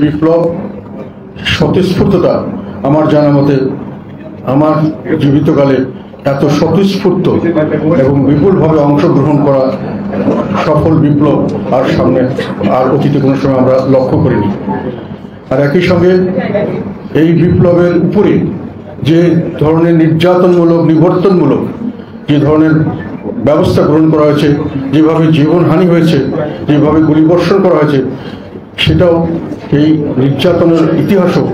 বিপ্লব স্বতঃস্ফূর্ততা আমার জানা মতে আমার জীবিতকালে এত স্বতঃস্ফূর্ত এবং বিপুলভাবে অংশগ্রহণ করা সফল বিপ্লব আর সামনে আর অতীতে কোনো সময় আমরা লক্ষ্য করিনি। আর একই সঙ্গে এই বিপ্লবের উপরে যে ধরনের নির্যাতনমূলক নিবর্তনমূলক যে ধরনের ব্যবস্থা গ্রহণ করা হয়েছে, যেভাবে জীবনহানি হয়েছে, যেভাবে গুলিবর্ষণ করা হয়েছে, সেটাও এই নির্যাতনের ইতিহাসও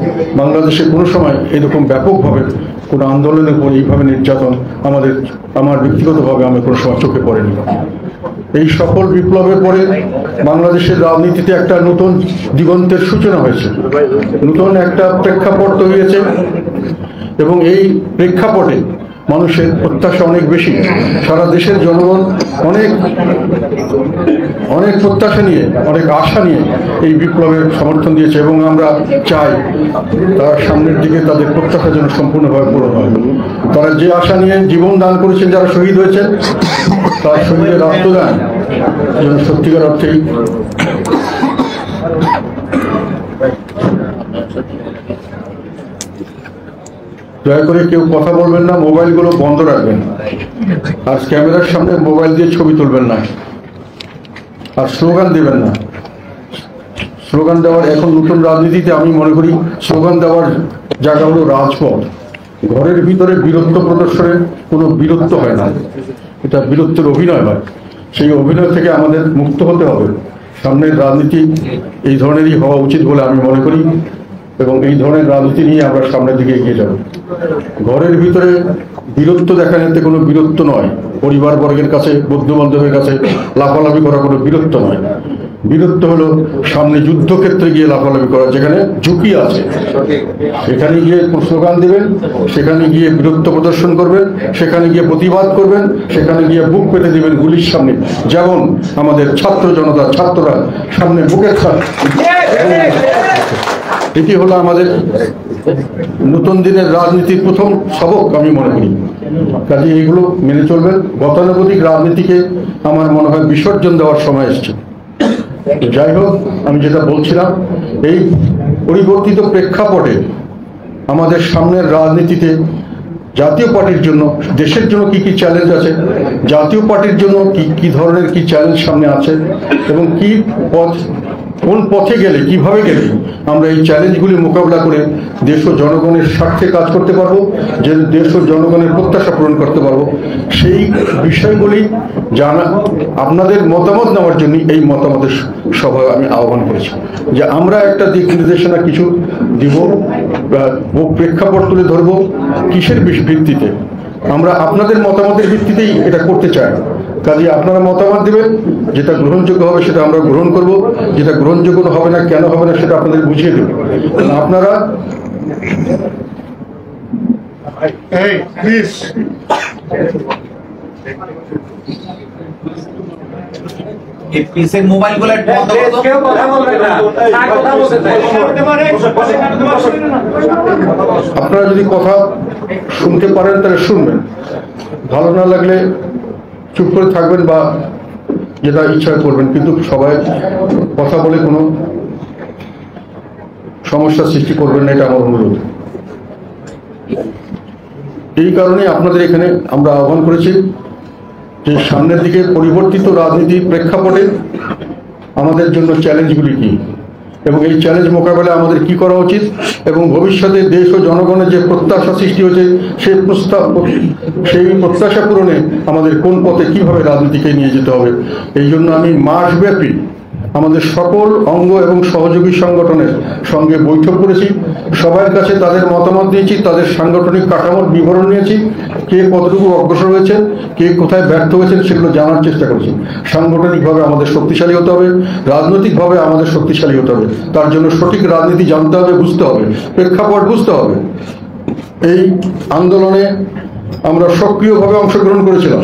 বাংলাদেশে কোনো সময় এরকম ব্যাপকভাবে কোনো আন্দোলনের উপর এইভাবে নির্যাতন আমার ব্যক্তিগতভাবে আমি কোনো সময় চোখে পড়েনি। এই সফল বিপ্লবের পরে বাংলাদেশের রাজনীতিতে একটা নতুন দিগন্তের সূচনা হয়েছে, নতুন একটা প্রেক্ষাপট তৈরি হয়েছে এবং এই প্রেক্ষাপটে মানুষের প্রত্যাশা অনেক বেশি। সারা দেশের জনগণ অনেক প্রত্যাশা নিয়ে, অনেক আশা নিয়ে এই বিপ্লবের সমর্থন দিয়েছে এবং আমরা চাই তার সামনের দিকে তাদের প্রত্যাশা যেন সম্পূর্ণভাবে পূরণ হয়। তারা যে আশা নিয়ে জীবন দান করেছেন, যারা শহীদ হয়েছেন, তার শহীদের রক্তদান যেন সত্যিকার অর্থেই দয়া করে কেউ কথা বলবেন না, মোবাইলগুলো বন্ধ রাখবেন, আর ক্যামেরার সামনে মোবাইল দিয়ে ছবি তুলবেন না, আর স্লোগান দেবেন না। স্লোগান দেওয়ার এখন নতুন রাজনীতিতে আমি মনে করি স্লোগান দেওয়ার জায়গা হলো রাজপথ। ঘরের ভিতরে বীরত্ব প্রদর্শনের কোনো বীরত্ব হয় না, এটা বীরত্বের অভিনয় হয়। সেই অভিনয় থেকে আমাদের মুক্ত হতে হবে। সামনের রাজনীতি এই ধরনেরই হওয়া উচিত বলে আমি মনে করি এবং এই ধরনের রাজনীতি নিয়ে আমরা সামনের দিকে এগিয়ে যাব। ঘরের ভিতরে বীরত্ব দেখানোতে কোনো বীরত্ব নয়, পরিবার বর্গের কাছে, বন্ধু বান্ধবের কাছে লাফালাফি করা কোনো বীরত্ব নয়। বীরত্ব হলো সামনে যুদ্ধক্ষেত্রে গিয়ে লাফালাফি করা, যেখানে ঝুঁকি আছে, সেখানে গিয়ে স্লোগান দেবেন, সেখানে গিয়ে বীরত্ব প্রদর্শন করবেন, সেখানে গিয়ে প্রতিবাদ করবেন, সেখানে গিয়ে বুক পেতে দেবেন গুলির সামনে, যেমন আমাদের ছাত্র জনতা, ছাত্ররা সামনে বুকের সামনে। এটি হলো আমাদের নতুন দিনের রাজনীতির প্রথম সবক আমি মনে করি। কাজে এগুলো মেনে চলবেন। গতানুগতিক রাজনীতিকে আমার মনে হয় বিসর্জন দেওয়ার সময় এসছে। যাই হোক, আমি যেটা বলছিলাম, এই পরিবর্তিত প্রেক্ষাপটে আমাদের সামনের রাজনীতিতে জাতীয় পার্টির জন্য, দেশের জন্য কি কি চ্যালেঞ্জ আছে, জাতীয় পার্টির জন্য কি ধরনের কি চ্যালেঞ্জ সামনে আছে এবং কি কোন পথে গেলে, কিভাবে গেলে আমরা এই চ্যালেঞ্জগুলি মোকাবিলা করে দেশ ও জনগণের স্বার্থে কাজ করতে পারবো, যে দেশ ও জনগণের প্রত্যাশা পূরণ করতে পারবো, সেই বিষয়গুলি জানা, আপনাদের মতামত নেওয়ার জন্য এই মতামতের সভায় আমি আহ্বান করেছি যে আমরা একটা দিক নির্দেশনা কিছু দিব, প্রেক্ষাপট তুলে ধরবো, কিসের ভিত্তিতে আমরা আপনাদের মতামতের ভিত্তিতেই এটা করতে চাই। কাজে আপনারা মতামত দেবেন, যেটা গ্রহণযোগ্য হবে সেটা আমরা গ্রহণ করব, যেটা গ্রহণযোগ্য হবে না, কেন হবে না সেটা আপনাদের বুঝিয়ে দেব। আপনারা আপনারা যদি কথা শুনতে পারেন তাহলে শুনবেন, ভালো না লাগলে চুপ করে থাকবেন বা যেটা ইচ্ছা করবেন, কিন্তু সবাই কথা বলে কোনো সমস্যা সৃষ্টি করবেন না, এটা আমার অনুরোধ। এই কারণে আপনাদের এখানে আমরা আহ্বান করেছি যে সামনের দিকে পরিবর্তিত রাজনীতির প্রেক্ষাপটে আমাদের জন্য চ্যালেঞ্জগুলি কি এবং এই চ্যালেঞ্জ মোকাবেলায় আমাদের কি করা উচিত এবং ভবিষ্যতে দেশ ও জনগণের যে প্রত্যাশা সৃষ্টি হয়েছে সেই প্রত্যাশা পূরণে আমাদের কোন পথে কিভাবে রাজনীতিকে নিয়ে যেতে হবে। এই জন্য আমি মাসব্যাপী আমাদের সকল অঙ্গ এবং সহযোগী সংগঠনের সঙ্গে বৈঠক করেছি, সবার কাছে তাদের মতামত দিয়েছি, তাদের সাংগঠনিক কাঠামোর বিবরণ নিয়েছি, কে কতটুকু অগ্রসর হয়েছেন, কে কোথায় ব্যর্থ হয়েছেন সেগুলো জানার চেষ্টা করেছি। সাংগঠনিকভাবে আমাদের শক্তিশালী হতে হবে, রাজনৈতিকভাবে আমাদের শক্তিশালী হতে হবে, তার জন্য সঠিক রাজনীতি জানতে হবে, বুঝতে হবে, প্রেক্ষাপট বুঝতে হবে। এই আন্দোলনে আমরা সক্রিয়ভাবে অংশগ্রহণ করেছিলাম।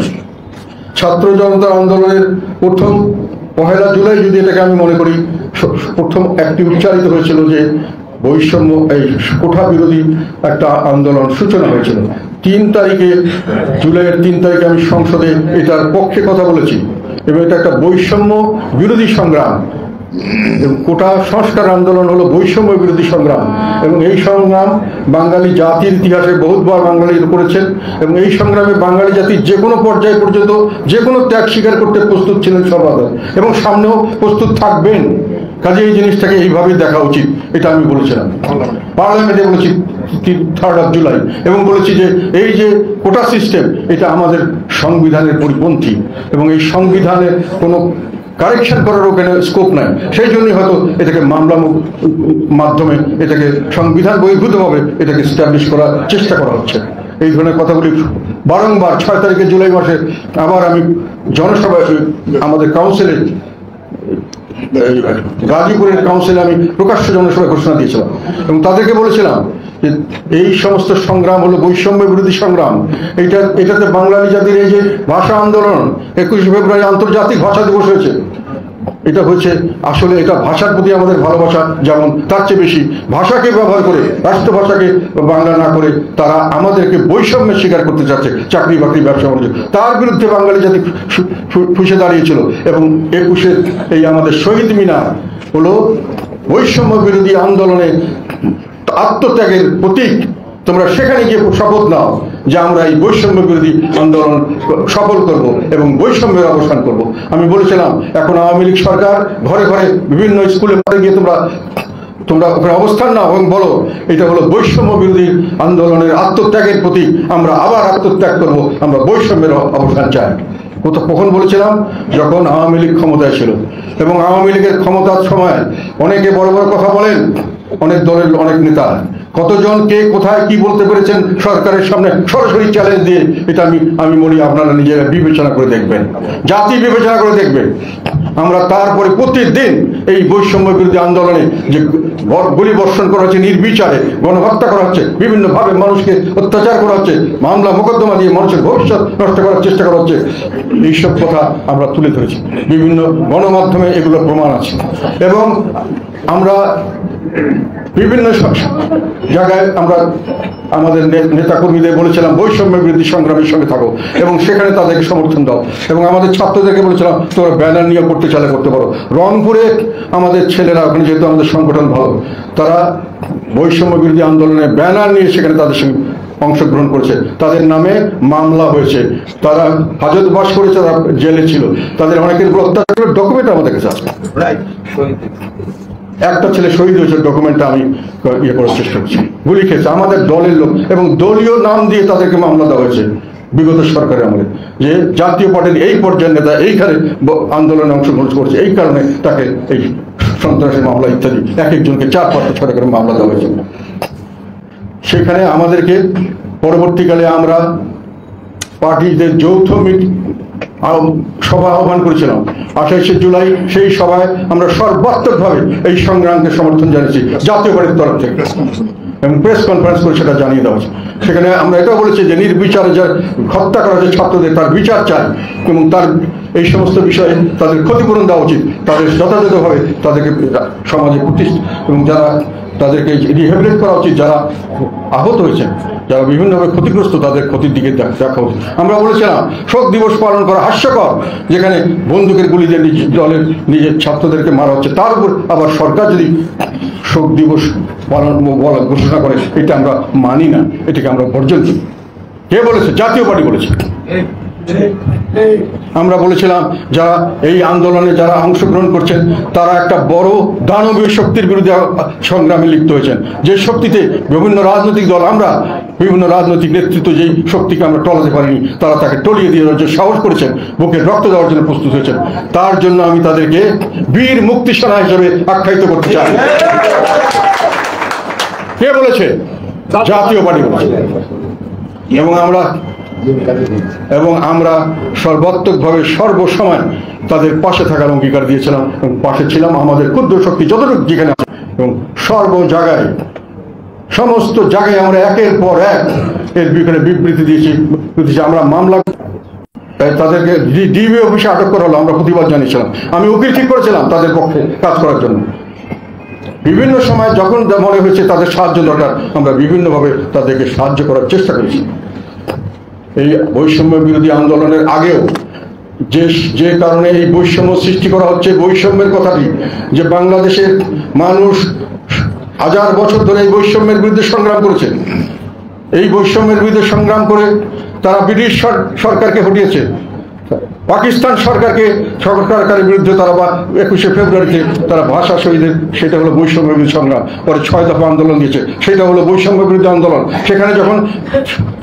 ছাত্র জনতার আন্দোলনের প্রথম 1 জুলাই যদি এটাকে আমি মনে করি, প্রথম একটি উচ্চারিত হয়েছিল যে বৈষম্য, এই কোঠা বিরোধী একটা আন্দোলন সূচনা হয়েছিল। 3 তারিখে, জুলাইয়ের 3 তারিখে আমি সংসদে এটার পক্ষে কথা বলেছি এবং এটা একটা বৈষম্য বিরোধী সংগ্রাম, এবং কোটা সংস্কার আন্দোলন হলো বৈষম্য বিরোধী সংগ্রাম, এবং এই সংগ্রাম বাঙালি জাতির ইতিহাসে বহুতবার বাঙালিরা করেছেন, এবং এই সংগ্রামে বাঙালি জাতি যে কোনো পর্যায় পর্যন্ত যে কোনো ত্যাগ স্বীকার করতে প্রস্তুত ছিলেন সর্বদা, এবং সামনেও প্রস্তুত থাকবেন। কাজে এই জিনিসটাকে এইভাবেই দেখা উচিত, এটা আমি বলেছিলাম পার্লামেন্টে, বলেছি 3 জুলাই, এবং বলেছি যে এই যে কোটা সিস্টেম এটা আমাদের সংবিধানের পরিপন্থী, এবং এই সংবিধানের কোনো কারেকশন করার ওখানে স্কোপ নাই। সেই জন্যই হয়তো এটাকে মামলা মাধ্যমে এটাকে সংবিধান বহির্ভূতভাবে এটাকে স্ট্যাবলিশ করার চেষ্টা করা হচ্ছে। এই ধরনের কথাগুলি বারংবার 6 তারিখে জুলাই মাসে আবার আমি জনসভায় আমাদের কাউন্সিলে গাজীপুরের কাউন্সিলে আমি প্রকাশ্য জনসভায় ঘোষণা দিয়েছিলাম, এবং তাদেরকে বলেছিলাম যে এই সমস্ত সংগ্রাম হলো বৈষম্য বিরোধী সংগ্রাম। এটাতে বাঙালি জাতির এই যে ভাষা আন্দোলন 21 ফেব্রুয়ারি আন্তর্জাতিক ভাষা দিবস হয়েছে, এটা হচ্ছে আসলে এটা ভাষার প্রতি আমাদের ভালোবাসা, যেমন তার চেয়ে বেশি ভাষাকে ব্যবহার করে, রাষ্ট্রভাষাকে বাংলা না করে তারা আমাদেরকে বৈষম্যের শিকার করতে চাচ্ছে, চাকরি বাকরি ব্যবসা বাণিজ্য, তার বিরুদ্ধে বাঙালি জাতি ফুসে দাঁড়িয়েছিল। এবং 21-এর এই আমাদের শহীদ মিনার হলো বৈষম্য বিরোধী আন্দোলনে আত্মত্যাগের প্রতীক। তোমরা সেখানে গিয়ে শপথ নাও যে আমরা এই বৈষম্য বিরোধী আন্দোলন সফল করব এবং বৈষম্যের অবসান করব। আমি বলেছিলাম এখন আওয়ামী লীগ সরকার ঘরে ঘরে বিভিন্ন স্কুলে গিয়ে তোমরা ওখানে অবস্থান নাও এবং বলো এটা হলো বৈষম্য বিরোধী আন্দোলনের আত্মত্যাগের প্রতীক, আমরা আবার আত্মত্যাগ করব, আমরা বৈষম্যের অবসান চাই। কখন বলেছিলাম? যখন আওয়ামী লীগ ক্ষমতায় ছিল, এবং আওয়ামী লীগের ক্ষমতার সময় অনেকে বড় বড় কথা বলেন, অনেক দলের অনেক নেতা, কতজন কে কোথায় কি বলতে পেরেছেন সরকারের সামনে সরাসরি চ্যালেঞ্জ দিয়ে, এটা আমি বলি আপনারা নিজেরা বিবেচনা করে দেখবেন, জাতি বিবেচনা করে দেখবেন। আমরা তারপরে প্রতিদিন এই বৈষম্য বিরোধী আন্দোলনে যে গুলি বর্ষণ করা হচ্ছে, নির্বিচারে গণহত্যা করা হচ্ছে, বিভিন্নভাবে মানুষকে অত্যাচার করা হচ্ছে, মামলা মোকদ্দমা দিয়ে মানুষের ভবিষ্যৎ নষ্ট করার চেষ্টা করা হচ্ছে, এইসব কথা আমরা তুলে ধরেছি, বিভিন্ন গণমাধ্যমে এগুলো প্রমাণ আছে। এবং আমরা বিভিন্ন জায়গায় আমরা আমাদের নেতাকর্মীদের বলেছিলাম বৈষম্য বিরোধী সংগ্রামের সঙ্গে থাকো, এবং সেখানে তাদেরকে সমর্থন দাও। এবং আমাদের ছাত্রদেরকে বলেছিলাম তোমরা ব্যানার নিয়ে করতে চাইলে করতে পারো। রংপুরে আমাদের ছেলেরা, ওখানে যেহেতু আমাদের সংগঠন ভালো, তারা বৈষম্য বিরোধী আন্দোলনে ব্যানার নিয়ে সেখানে তাদের সঙ্গে অংশগ্রহণ করেছে, তাদের নামে মামলা হয়েছে, তারা হাজতবাস করেছে, তারা জেলে ছিল, তাদের অনেকের অত্যাচারের ডকুমেন্ট আমাদের কাছে আছে। একটা ছেলে শহীদ হয়েছে, ডকুমেন্টটা আমি ইয়ে করার চেষ্টা করছি, গুলি খেয়েছে আমাদের দলের লোক, এবং দলীয় নাম দিয়ে তাদেরকে মামলা দেওয়া হয়েছে বিগত সরকারের আমলে, যে জাতীয় পার্টির এই পর্যায়ের নেতা এইখানে আন্দোলনে অংশগ্রহণ করছে, এই কারণে তাকে এই সন্ত্রাসের মামলা ইত্যাদি এক একজনকে 4-5 করে মামলা দেওয়া হয়েছে। সেখানে আমাদেরকে পরবর্তীকালে আমরা পার্টিদের যৌথ সভা আহ্বান করেছিলাম 28শে জুলাই। সেই সভায় আমরা সর্বাত্মকভাবে এই সংগ্রামকে সমর্থন জানিয়েছি জাতীয় পার্টির তরফ থেকে, এবং প্রেস কনফারেন্স করে সেটা জানিয়ে দেওয়া হয়েছে। সেখানে আমরা এটাও বলেছি যে নির্বিচারে যা হত্যা করা হয়েছে ছাত্রদের, তার বিচার চাই, এবং তার এই সমস্ত বিষয়ে তাদের ক্ষতিপূরণ দেওয়া উচিত, তাদের যথাযথভাবে তাদেরকে সমাজে প্রতিষ্ঠা, এবং যারা তাদেরকে রিহ্যাবিলিট করা উচিত, যারা আহত হয়েছেন, যারা বিভিন্নভাবে ক্ষতিগ্রস্ত, তাদের ক্ষতির দিকে দেখা উচিত। আমরা বলেছিলাম শোক দিবস পালন করা হাস্যকর, যেখানে বন্দুকের গুলি দিয়ে দলের নিজের ছাত্রদেরকে মারা হচ্ছে, তার উপর আবার সরকার যদি শোক দিবস পালন ঘোষণা করে, এটা আমরা মানি না, এটাকে আমরা বর্জন করি। কে বলেছে? জাতীয় পার্টি বলেছে। আমরা বলেছিলাম যারা এই আন্দোলনে যারা অংশগ্রহণ করছেন তারা একটা বড় দানবীয় শক্তির বিরুদ্ধে সংগ্রামে লিপ্ত হয়েছেন, যে শক্তিতে বিভিন্ন রাজনৈতিক দল, আমরা বিভিন্ন রাজনৈতিক নেতৃত্ব যেই শক্তিকে আমরা টলাতে পারিনি, তারা তাকে টলিয়ে দিয়ে যে সাহস করেছেন, বুকে রক্ত দেওয়ার জন্য প্রস্তুত হয়েছেন। তার জন্য আমি তাদেরকে বীর মুক্তি সেনা হিসেবে আখ্যায়িত করতে চাই। কে বলেছে? জাতীয় পার্টি বলেছে। এবং আমরা সর্বাত্মকভাবে সর্বসময় তাদের পাশে থাকার অঙ্গীকার দিয়েছিলাম, এবং পাশে ছিলাম আমাদের ক্ষুদ্র শক্তি যতটুকু যেখানে আছে, এবং সর্ব সমস্ত জায়গায় আমরা একের পর এক এর বিবৃতি দিয়েছি। আমরা মামলা তাদেরকে ডিবি অফিসে আটক করা হলো, আমরা প্রতিবাদ জানিয়েছিলাম, আমি উকিল ঠিক করেছিলাম তাদের পক্ষে কাজ করার জন্য। বিভিন্ন সময় যখন মনে হয়েছে তাদের সাহায্য দরকার, আমরা বিভিন্নভাবে তাদেরকে সাহায্য করার চেষ্টা করেছি। এই বৈষম্য বিরোধী আন্দোলনের আগেও যে কারণে এই বৈষম্য সৃষ্টি করা হচ্ছে, বৈষম্যের কথাটি, যে বাংলাদেশের মানুষ হাজার বছর ধরে এই বৈষম্যের বিরুদ্ধে সংগ্রাম করেছে। এই বৈষম্যের বিরুদ্ধে সংগ্রাম করে তারা ব্রিটিশ সরকারকে হটিয়েছে, পাকিস্তান সরকারের বিরুদ্ধে তারা 21শে ফেব্রুয়ারিতে তারা ভাষা শহীদের, সেটা হলো বৈষম্য বিরোধী সংগ্রাম। পরে 6 দফা আন্দোলন দিয়েছে, সেটা হলো বৈষম্য বিরোধী আন্দোলন। সেখানে যখন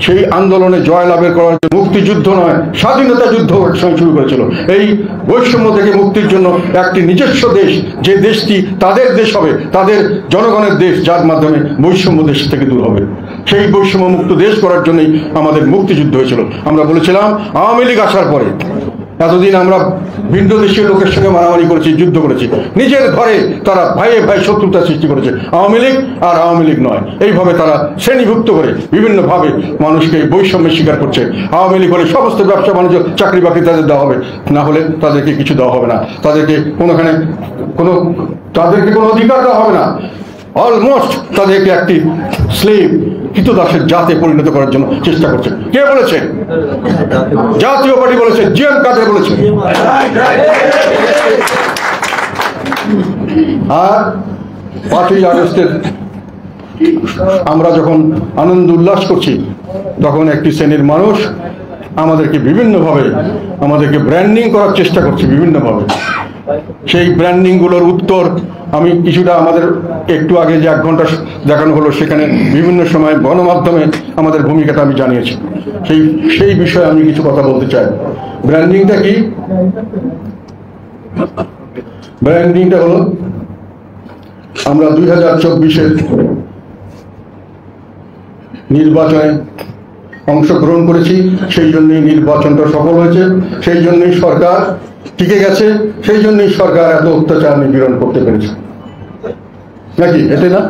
সেই আন্দোলনে জয়লাভের করার জন্য মুক্তিযুদ্ধ নয়, স্বাধীনতা যুদ্ধ শুরু করেছিল। এই বৈষম্য থেকে মুক্তির জন্য একটি নিজস্ব দেশ, যে দেশটি তাদের দেশ হবে, তাদের জনগণের দেশ, যার মাধ্যমে বৈষম্য দেশ থেকে দূর হবে, সেই বৈষম্য মুক্ত দেশ করার জন্যই আমাদের মুক্তিযুদ্ধ হয়েছিল। আমরা বলেছিলাম আওয়ামী লীগ আসার পরে এতদিন আমরা ভিন্ন দেশীয় লোকের সঙ্গে মারামারি করেছি, যুদ্ধ করেছি, নিজের ঘরে তারা ভাইয়ে ভাই শত্রুতা সৃষ্টি করেছে। আওয়ামী লীগ আর আওয়ামী লীগ নয়, এইভাবে তারা শ্রেণীভুক্ত করে বিভিন্নভাবে মানুষকে বৈষম্যের শিকার করছে। আওয়ামী লীগ হলে সমস্ত ব্যবসা বাণিজ্য চাকরি বাকরি তাদের দেওয়া হবে, না হলে তাদেরকে কিছু দেওয়া হবে না, তাদেরকে কোনো অধিকার দেওয়া হবে না। অলমোস্ট তাদেরকে একটি স্লেভ, কৃতদাসের জাতে পরিণত করার জন্য চেষ্টা করছে। কে বলেছে? জাতীয় পার্টি বলেছে, জিএম কাদের বলেছে। আর 5ই আগস্টের আমরা যখন আনন্দ উল্লাস করছি, তখন একটি শ্রেণীর মানুষ আমাদেরকে বিভিন্নভাবে আমাদেরকে ব্র্যান্ডিং করার চেষ্টা করছে বিভিন্নভাবে। সেই ব্র্যান্ডিং গুলোর উত্তর আমি কিছুটা, আমাদের একটু আগে যে 1 ঘন্টা দেখানো হলো, সেখানে বিভিন্ন সময় গণমাধ্যমে আমাদের ভূমিকাটা আমি জানিয়েছি। সেই বিষয়ে আমি কিছু কথা বলতে চাই। ব্র্যান্ডিংটা কি? ব্র্যান্ডিংটা হলো, আমরা 2024-এর নির্বাচনে অংশগ্রহণ করেছি, সেই জন্যই নির্বাচনটা সফল হয়েছে, সেই জন্যই সরকার টিকে গেছে, সেই জন্যই সরকার এত অত্যাচার নিপীড়ন করতে পেরেছে, নাকি? এটাই না?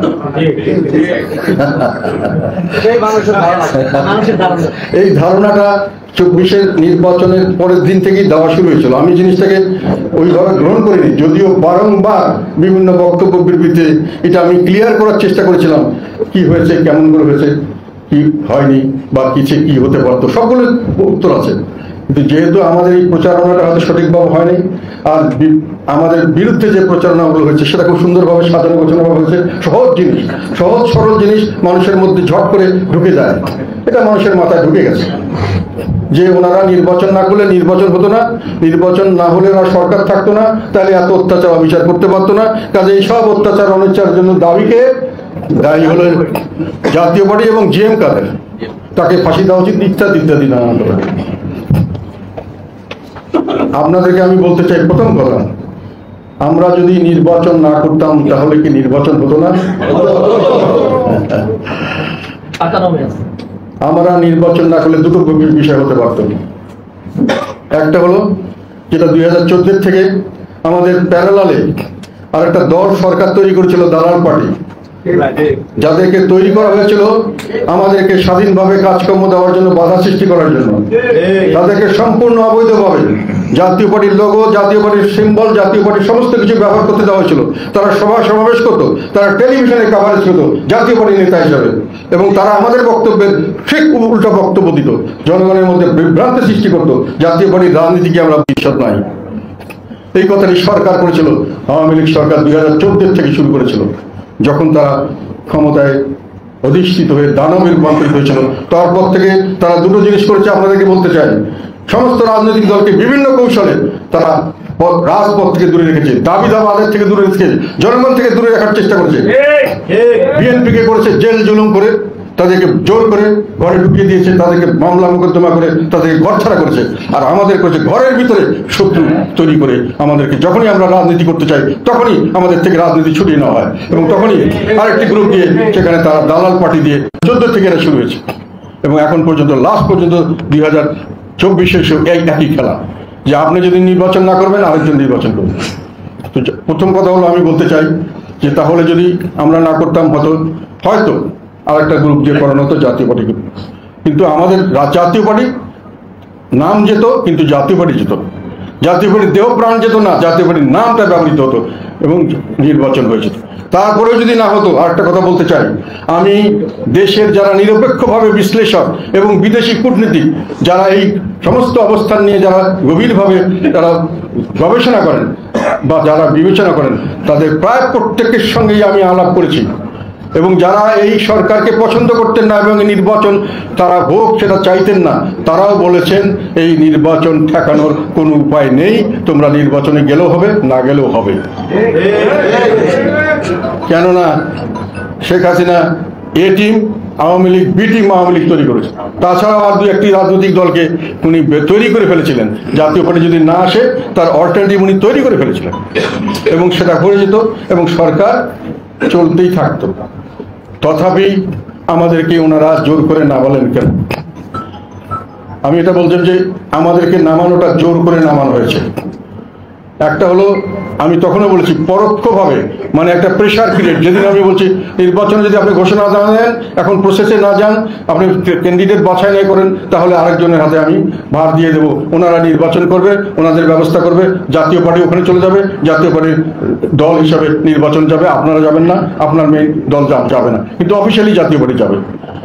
এই ধারণাটা 24-এর নির্বাচনের পরের দিন থেকেই দেওয়া শুরু হয়েছিল। আমি জিনিসটাকে ওইভাবে গ্রহণ করিনি, যদিও বারংবার বিভিন্ন বক্তব্য বিবৃতিতে এটা আমি ক্লিয়ার করার চেষ্টা করেছিলাম, কি হয়েছে, কেমন করে হয়েছে, কি হয়নি, বা কিছু কি হতে পারতো, সবগুলো উত্তর আছে। কিন্তু যেহেতু আমাদের এই প্রচারণাটা হয়তো সঠিকভাবে হয়নি, আর আমাদের বিরুদ্ধে যে প্রচারণাগুলো হয়েছে সেটা খুব সুন্দরভাবে সাজানো গোছানোভাবে হয়েছে। সহজ জিনিস, সহজ সরল জিনিস মানুষের মধ্যে ঝট করে ঢুকে যায়, এটা মানুষের মাথায় ঢুকে গেছে যে ওনারা নির্বাচন না করলে নির্বাচন হতো না, নির্বাচন না হলে ওনার সরকার থাকতো না, তাহলে এত অত্যাচার অবিচার করতে পারতো না। কাজে এই সব অত্যাচার অনাচারের জন্য দায়ী হলো জাতীয় পার্টি এবং জিএম কাদের, তাকে ফাঁসি দেওয়া উচিত, ইত্যাদি ইত্যাদি নানান। আপনাদেরকে আমি বলতে চাই, প্রথম কথা, আমরা যদি নির্বাচন না করতাম তাহলে কি নির্বাচন হতো না? আমরা নির্বাচন না করলে দুটো বিষয় হতে পারত। একটা হলো যেটা 2014 থেকে আমাদের প্যারালালে আর একটা দল সরকার তৈরি করেছিল, দালাল পার্টি, যাদেরকে তৈরি করা হয়েছিল আমাদেরকে স্বাধীনভাবে কাজকর্ম দেওয়ার জন্য, বাধা সৃষ্টি করার জন্য। তাদেরকে সম্পূর্ণ অবৈধভাবে জাতীয় পার্টির লোগো, জাতীয় পার্টির সিম্বল, জাতীয় পার্টির সমস্ত কিছু ব্যবহার করতে দেওয়া হয়েছিল। তারা সভা সমাবেশ করতো, তারা টেলিভিশনে কভারেজ করতো জাতীয় পার্টির নেতা হিসাবে, এবং তারা আমাদের বক্তব্যের ঠিক উল্টা বক্তব্য দিত, জনগণের মধ্যে বিভ্রান্তি সৃষ্টি করতো। জাতীয় পার্টির রাজনীতিকে আমরা বিশ্বাস নাই, এই কথাটি সরকার করেছিল। আওয়ামী লীগ সরকার 2014 থেকে শুরু করেছিল, যখন তারা ক্ষমতায় অধিষ্ঠিত হয়ে দানবে রূপান্তরিত হয়েছিল। তারপর থেকে তারা দুটো জিনিস করেছে, আপনাদেরকে বলতে চাই। সমস্ত রাজনৈতিক দলকে বিভিন্ন কৌশলে তারা রাজপথ থেকে দূরে রেখেছে, দাবি দাবাদের থেকে দূরে রেখেছে, জনগণ থেকে দূরে রাখার চেষ্টা করেছে। বিএনপিকে করেছে জেল জুলুম করে, তাদেরকে জোর করে ঘরে ঢুকিয়ে দিয়েছে, তাদেরকে মামলা মোকদ্দমা করে তাদেরকে ঘর ছাড়া করেছে। আর আমাদের করেছে ঘরের ভিতরে শত্রু তৈরি করে, আমাদেরকে যখনই আমরা রাজনীতি করতে চাই তখনই আমাদের থেকে রাজনীতি ছুটিয়ে নেওয়া হয়, এবং তখনই আরেকটি গ্রুপ দিয়ে সেখানে তারা দালাল পার্টি দিয়ে 14 থেকে এটা শুরু হয়েছে, এবং এখন পর্যন্ত লাস্ট পর্যন্ত 2024-এ একই খেলা, যে আপনি যদি নির্বাচন না করবেন আরেকজন নির্বাচন করবেন। তো প্রথম কথা হলো, আমি বলতে চাই যে তাহলে যদি আমরা না করতাম হয়তো আরেকটা গ্রুপ দিয়ে করানো হতো, জাতীয় পার্টি গ্রুপ। কিন্তু আমাদের জাতীয় পার্টি নাম যেত, কিন্তু জাতীয় পার্টি যেত, জাতীয় পার্টির দেহ প্রাণ যেত না, জাতীয় পার্টির নামটা ব্যবহৃত হতো। এবং নির্বাচন হয়েছে। তারপরেও যদি না হতো, আরেকটা কথা বলতে চাই, আমি দেশের যারা নিরপেক্ষভাবে বিশ্লেষক এবং বিদেশি কূটনীতিক যারা এই সমস্ত অবস্থান নিয়ে যারা গভীরভাবে যারা গবেষণা করেন বা যারা বিবেচনা করেন, তাদের প্রায় প্রত্যেকের সঙ্গেই আমি আলাপ করেছি এবং যারা এই সরকারকে পছন্দ করতেন না এবং নির্বাচন তারা হোক সেটা চাইতেন না, তারাও বলেছেন এই নির্বাচন ঠেকানোর কোনো উপায় নেই, তোমরা নির্বাচনে গেলেও হবে, না গেলেও হবে। কেননা Sheikh Hasina A team Awami League, B team Awami League তৈরি করেছে। তাছাড়াও আর দু একটি রাজনৈতিক দলকে উনি তৈরি করে ফেলেছিলেন, জাতীয় পার্টি যদি না আসে তার অল্টারনেটিভ উনি তৈরি করে ফেলেছিলেন এবং সেটা হয়ে যেত এবং সরকার চলতেই থাকতো। তথাপি আমাদেরকে ওনারা জোর করে নামালেন কেন? আমি এটা বলছেন যে আমাদেরকে নামানোটা জোর করে নামানো হয়েছে। একটা হলো, আমি তখনও বলেছি পরোক্ষভাবে, মানে একটা প্রেশার ক্রিয়েট। যেদিন আমি বলছি নির্বাচনে যদি আপনি ঘোষণা না দেন, এখন প্রসেসে না যান, আপনি ক্যান্ডিডেট বাছাই না করেন, তাহলে আরেকজনের হাতে আমি ভার দিয়ে দেবো, ওনারা নির্বাচন করবে, ওনাদের ব্যবস্থা করবে, জাতীয় পার্টি ওখানে চলে যাবে, জাতীয় পার্টির দল হিসাবে নির্বাচন যাবে, আপনারা যাবেন না, আপনার মেইন দল যাবে না, কিন্তু অফিসিয়ালি জাতীয় পার্টি যাবে।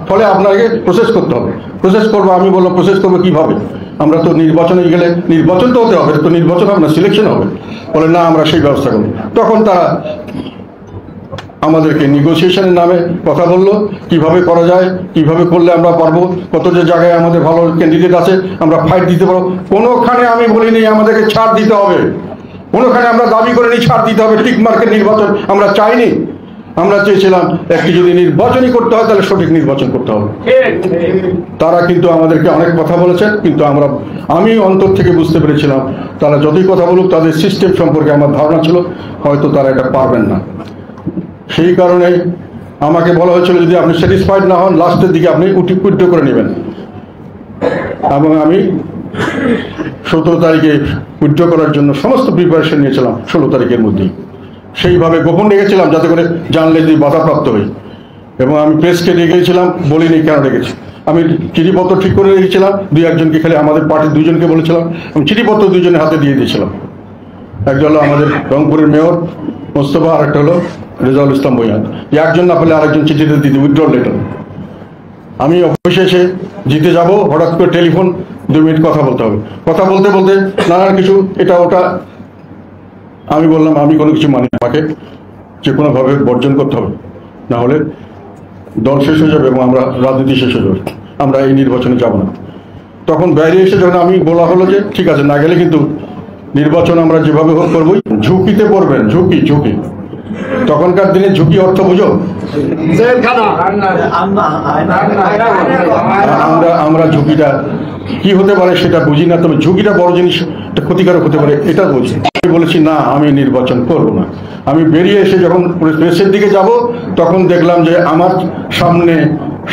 ফলে আপনাকে প্রসেস করতে হবে। প্রসেস করবো, আমি বললাম প্রসেস করবো কিভাবে? আমরা তো নির্বাচনে গেলে নির্বাচন তো হতে হবে, তো নির্বাচন হবে না, সিলেকশন হবে। বলে না, আমরা সেই ব্যবস্থা করব। তখন তারা আমাদেরকে নেগোসিয়েশনের নামে কথা বললো, কিভাবে করা যায়, কিভাবে করলে আমরা পারবো, কত যে জায়গায় আমাদের ভালো ক্যান্ডিডেট আছে আমরা ফাইট দিতে পারবো। কোনোখানে আমি বলিনি আমাদেরকে ছাড় দিতে হবে, কোনোখানে আমরা দাবি করিনি ছাড় দিতে হবে, টিক মার্কের নির্বাচন আমরা চাইনি। আমরা চেয়েছিলাম একটি যদি নির্বাচনই করতে হয় তাহলে সঠিক নির্বাচন করতে হবে। তারা কিন্তু আমাদেরকে অনেক কথা বলেছেন, কিন্তু আমি অন্তর থেকে বুঝতে পেরেছিলাম তারা যতই কথা বলুক তাদের সিস্টেম সম্পর্কে আমার ধারণা ছিল হয়তো তারা এটা পারবেন না। সেই কারণে আমাকে বলা হয়েছিল যদি আপনি স্যাটিসফাইড না হন লাস্টের দিকে আপনি উইথড্র করে নেবেন, এবং আমি 17 তারিখে উইথড্র করার জন্য সমস্ত প্রিপারেশন নিয়েছিলাম 16 তারিখের মধ্যেই। সেইভাবে গোপন রেখেছিলাম যাতে করে জানলে যদি বাধাপ্রাপ্ত হই, এবং আমি প্রেসকে রেখেছিলাম, বলিনি কেন রেখেছি। আমি চিঠিপত্র ঠিক করে রেখেছিলাম, 2-1জনকে খেলে আমাদের পার্টির 2জনকে বলেছিলাম এবং চিঠিপত্র 2জনের হাতে দিয়ে দিয়েছিলাম। একজন হলো আমাদের রংপুরের মেয়র মোস্তফা, আর একটা হলো রেজাউল ইসলাম বৈয়াদ। একজন না পেলে আরেকজন চিঠিতে দিতে উইথড্রল লেটার। আমি অফিসে এসে জিতে যাব, হঠাৎ করে টেলিফোন, 2 মিনিট কথা বলতে হবে। কথা বলতে বলতে নানান কিছু এটা ওটা, আমি বললাম আমি কোনো কিছু মানি না, আমাকে যে কোনোভাবে বর্জন করতে হবে, না হলে দল শেষ হয়ে যাবে এবং আমরা রাজনীতি শেষ হয়ে যাবে, আমরা এই নির্বাচনে যাব না। তখন বাইরে এসে যখন আমি বলা হলো যে ঠিক আছে, না গেলে কিন্তু নির্বাচন আমরা যেভাবে হোক করবোই, ঝুঁকিতে পড়বেন, ঝুঁকি ঝুঁকি। তখনকার দিনে ঝুঁকি অর্থ বুঝো, আমরা ঝুঁকিটা কি হতে পারে সেটা বুঝি না, তবে ঝুঁকিটা বড় জিনিস, ক্ষতিকারক হতে পারে এটা বুঝি। আমি বলেছি না, আমি নির্বাচন করব না। আমি বেরিয়ে এসে যখন প্রেসের দিকে যাব তখন দেখলাম যে আমার সামনে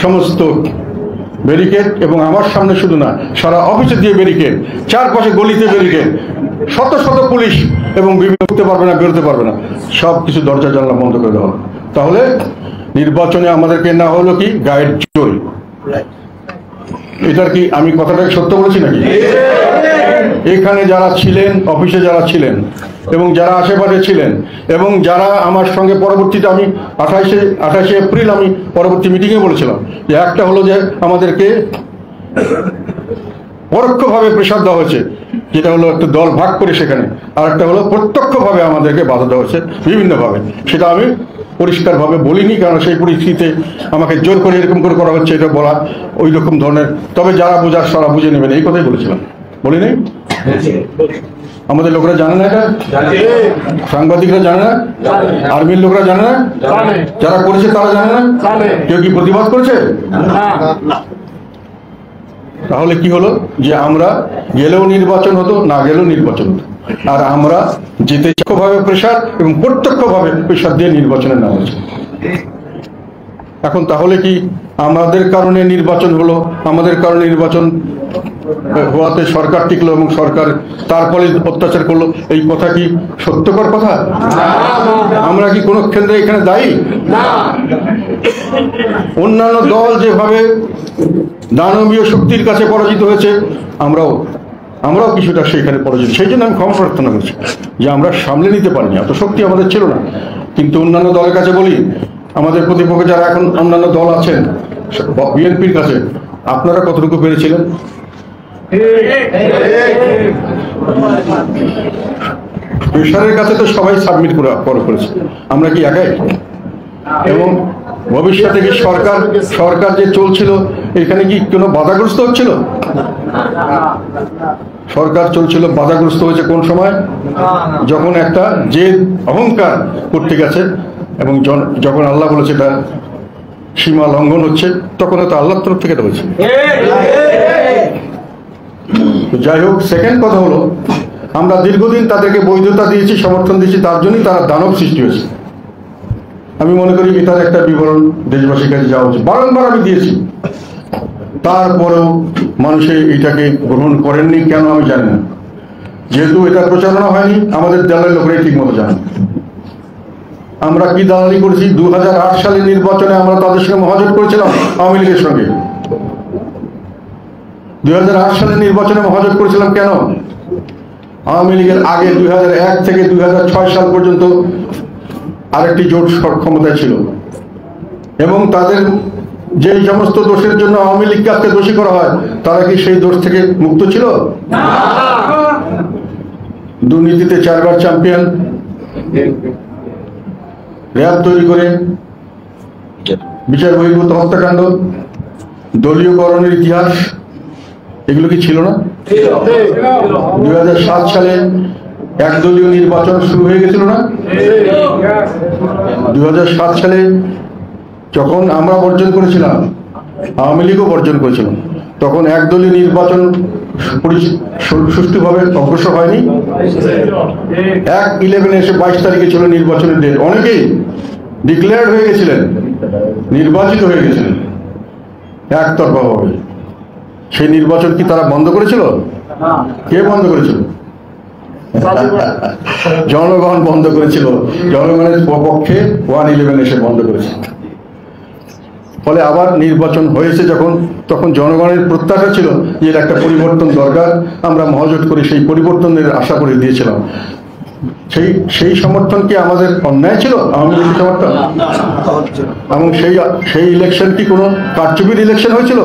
সমস্ত ব্যারিকেড, এবং আমার সামনে শুধু না সারা অফিসে দিয়ে ব্যারিকেড, চারপাশে গলিতে ব্যারিকেড, শত শত পুলিশ, এবং ঢুকতে পারবে না, বেরোতে পারবে না, সব কিছু দরজা জানলা বন্ধ করে দেওয়া। তাহলে নির্বাচনে আমাদেরকে না হলো কি গাইড জয়। এটার কি আমি কথাটাকে সত্য বলেছি নাকি? এখানে যারা ছিলেন, অফিসে যারা ছিলেন এবং যারা আশেপাশে ছিলেন এবং যারা আমার সঙ্গে পরবর্তীতে, আমি 28শে এপ্রিল আমি পরবর্তী মিটিংয়ে বলেছিলাম যে একটা হলো যে আমাদেরকে পরোক্ষভাবে প্রেশার দেওয়া হয়েছে, যেটা হলো একটা দল ভাগ করে সেখানে, আর একটা হলো প্রত্যক্ষভাবে আমাদেরকে বাধা দেওয়া হয়েছে বিভিন্নভাবে। সেটা আমি পরিষ্কারভাবে বলিনি, কারণ সেই পরিস্থিতিতে আমাকে জোর করে এরকম করে করা হচ্ছে, এটা বলা ওই রকম ধরনের। তবে যারা বোঝার তারা বুঝে নেবেন, এই কথাই বলেছিলাম, বলি নাই? আমাদের লোকরা জানে না এটা, সাংবাদিকরা জানে না, আর্মির লোকরা জানে না, যারা করেছে তারা জানে না, কেউ কি প্রতিবাদ করেছে? তাহলে কি হলো যে আমরা গেলেও নির্বাচন হতো, না গেলেও নির্বাচন হতো, আর আমরা যেতে ভাবে প্রেশার এবং প্রত্যক্ষভাবে প্রেশার দিয়ে নির্বাচনে নেওয়া হয়েছে। এখন তাহলে কি আমাদের কারণে নির্বাচন হলো, আমাদের কারণে নির্বাচন হওয়াতে সরকার টিকলো এবং সরকার তারপরে অত্যাচার করলো, এই কথা কি সত্যকর কথা? আমরা কি কোনো কেন্দ্রে এখানে দায়ী? অন্যান্য দল যেভাবে দানবীয় শক্তির কাছে পরাজিত হয়েছে, আমরাও আমরাও কিছুটা সেখানে পরাজিত। সেই জন্য আমি ক্ষমা প্রার্থনা করছি যে আমরা সামলে নিতে পারিনি, এত শক্তি আমাদের ছিল না। কিন্তু অন্যান্য দলের কাছে বলি, আমাদের প্রতিপক্ষে যারা এখন অন্যান্য দল আছেন বিএনপির কাছে, আপনারা কতটুকু পেরেছিলেন? প্রেশারের কাছে তো সবাই সাবমিট করেছে, আমরা কি একাই? এবং ভবিষ্যতে কি সরকার যে চলছিল এখানে কি কোনো বাধাগ্রস্ত হচ্ছিল? সরকার চলছিল, বাধাগ্রস্ত হয়েছে কোন সময়? যখন একটা যে অহংকার করতে গেছে এবং যখন আল্লাহ বলেছে এটা সীমা লঙ্ঘন হচ্ছে, তখন তো আল্লাহর তরফ থেকে হয়েছে। যাই হোক, সেকেন্ড কথা হলো, আমরা দীর্ঘদিন তাদেরকে বৈধতা দিয়েছি, সমর্থন দিয়েছি, তার জন্যই তারা দানব সৃষ্টি হয়েছে। আমি মনে করি এটার একটা বিবরণ দেশবাসীর কাছে যাওয়া উচিত। বারংবার আমি দিয়েছি, তারপরেও মানুষে এটাকে গ্রহণ করেননি কেন আমি জানি না। যেহেতু এটা প্রচারণা হয়নি, আমাদের দলের লোকেরাই ঠিক মতো জানেন আমরা কি দালালি করেছি। 2008 সালের নির্বাচনে আমরা তাদের সঙ্গে মহাজোট করেছিলাম, আওয়ামী লীগের সঙ্গে। 2008 সালের নির্বাচনে মহাজোট করেছিলাম কেন? আওয়ামী লীগের আগে 2001 থেকে 2006 সাল পর্যন্ত আরেকটি জোট ক্ষমতায় ছিল, এবং তাদের যে সমস্ত দোষের জন্য আওয়ামী লীগকে আজকে দোষী করা হয়, তারা কি সেই দোষ থেকে মুক্ত ছিল? দুর্নীতিতে 4 বার চ্যাম্পিয়ন, র্যাব তৈরি করে বিচার বহির্ভূত হত্যাকাণ্ড, দলীয়করণের ইতিহাস, এগুলো কি ছিল না? 2007 সালে একদলীয় নির্বাচন শুরু হয়ে গেছিল না? 2007 সালে যখন আমরা বর্জন করেছিলাম, আওয়ামী লীগও বর্জন করেছিল, তখন একদলীয় নির্বাচন সুষ্ঠুভাবে অগ্রসর হয়নি। 1/11 এসে 22 তারিখে ছিল নির্বাচনের ডেট। অনেকেই ডিক্লেয়ার্ড হয়ে গেছিলেন, নির্বাচিত হয়ে গেছিলেন একতরফাভাবে। সেই নির্বাচন কি তারা বন্ধ করেছিল? কে বন্ধ করেছিল? জনগণ বন্ধ করেছিল। জনগণের পক্ষে 1/11 এসে বন্ধ করেছে। ফলে আবার নির্বাচন হয়েছে যখন, তখন জনগণের প্রত্যাশা ছিল যে এর একটা পরিবর্তন দরকার। আমরা মহাজোট করে সেই পরিবর্তনের আশা করে দিয়েছিলাম। সেই সমর্থন কি আমাদের অন্যায় ছিল? আওয়ামী লীগের সমর্থন? এবং সেই ইলেকশন কি কোনো কারচুপির ইলেকশন হয়েছিল?